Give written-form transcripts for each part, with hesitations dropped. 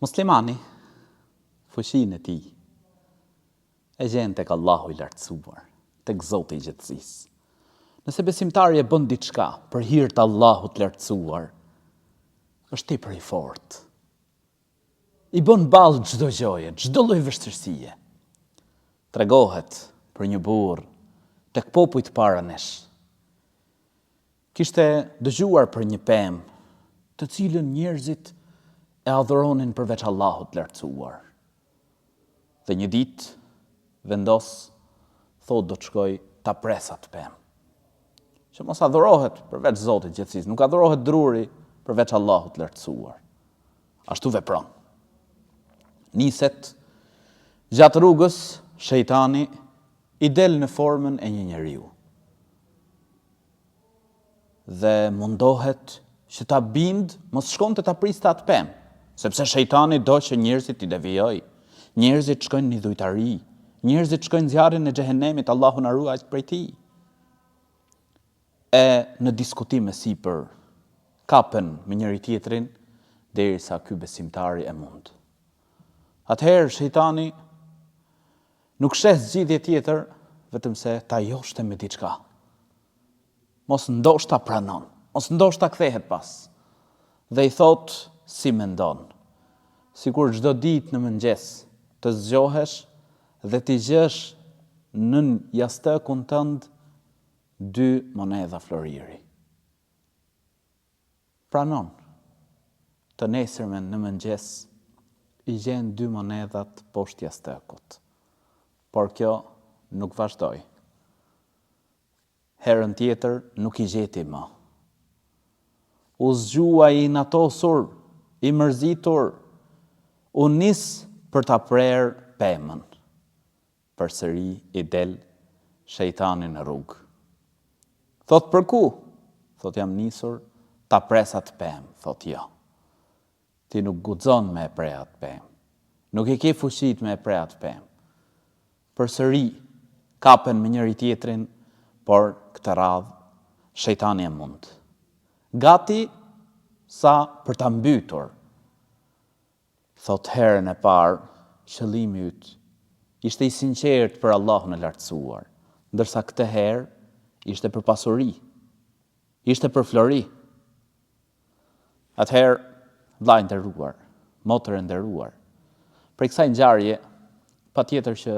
Muslimani, fushinë e tij, e gjen tek Allahu i lartësuar, tek Zoti i gjithësisë. Nëse besimtari e bën diçka për hir të Allahut të lartësuar, është tepër i fortë. I bën ballë çdo gjoje, çdo lloj vështirësie. Tregohet për një burr tek popujt para nesh. Kishte dëgjuar për një pemë, të cilën njerëzit e adhuronin përveç Allahut të lartësuar. Dhe një ditë vendos, thot do të shkoj ta pres atë pemë. Që mos adhurohet përveç Zotit gjithësisë, nuk adhurohet druri përveç Allahut të lartësuar. Ashtu vepron. Niset gjatë rrugës, shejtani i del në formën e një njeriu. Dhe mundohet që ta bind mos shkonte ta priste atë pemë, sepse shejtani do që njerëzit i devijoj, njerëzit shkojnë në dhujtari, njerëzit shkojnë zjarrin e xhehenemit, Allahu na ruaj prej tij. E në diskutime sipër kapen me njëri tjetrin derisa ky besimtari e mund. Atëherë shejtani nuk sheh zgjidhje tjetër vetëm se ta joshte me diçka. Mos ndoshta pranon, mos ndoshta kthehet pas. Dhe i thot si mendon, sikur çdo ditë në mëngjes të zgjohesh dhe t'i gjesh nën jashtëkun tënd 2 monedha floriri. Pranon, të nesërmen në mëngjes i gjen 2 monedhat poshtë jashtëkut. Por kjo nuk vazhdoi. Herën tjetër nuk i gjeti më. U zgjua i natosur, i mërzitur, u nis për ta prerë pemën. Përsëri i del shejtani në rrugë. Thot për ku? Thot jam nisur ta pres atë pemë. Thot jo. Ti nuk guxon me e pre atë pemë. Nuk e ke fuqit me e pre atë pemë. Përsëri kapen me njëri tjetrin, por këtë radhë shejtani e mund. Gati sa për ta mbytur. Thot herën e parë, qëllimi yt ishte i sinqert për Allahun e lartësuar, ndërsa këtë herë ishte për pasuri, ishte për flori. Atëherë, vllai i nderuar, motër e nderuar, për kësaj ngjarje, patjetër që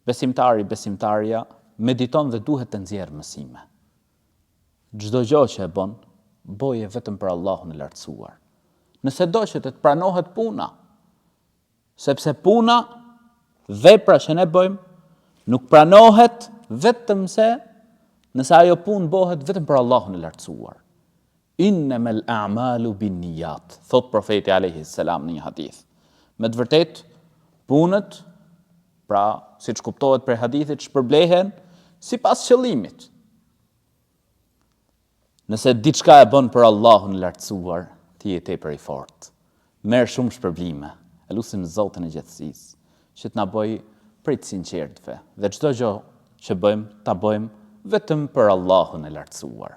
besimtarja mediton dhe duhet të nxjerrë mësime. Çdo gjë që e bën, boje vetëm për Allahun e lartësuar. Nëse do që të pranohet puna, sepse puna, vepra që ne bëjmë, nuk pranohet vetëm se nëse ajo punë bëhet vetëm për Allahun e lartësuar. Innamal a'malu binniyat, thot profeti alayhi salam në një hadith. Me të vërtetë, punët, pra siç kuptohet për hadithit, shpërblehen sipas qëllimit. Nëse diçka e bën për Allahun e lartësuar, ti je tepër i fortë. Merr shumë shpërblime. E lutim Zotin e gjithësisë që të na bëj prej të sinqertëve dhe çdo gjë që bëjmë ta bëjmë vetëm për Allahun e lartësuar.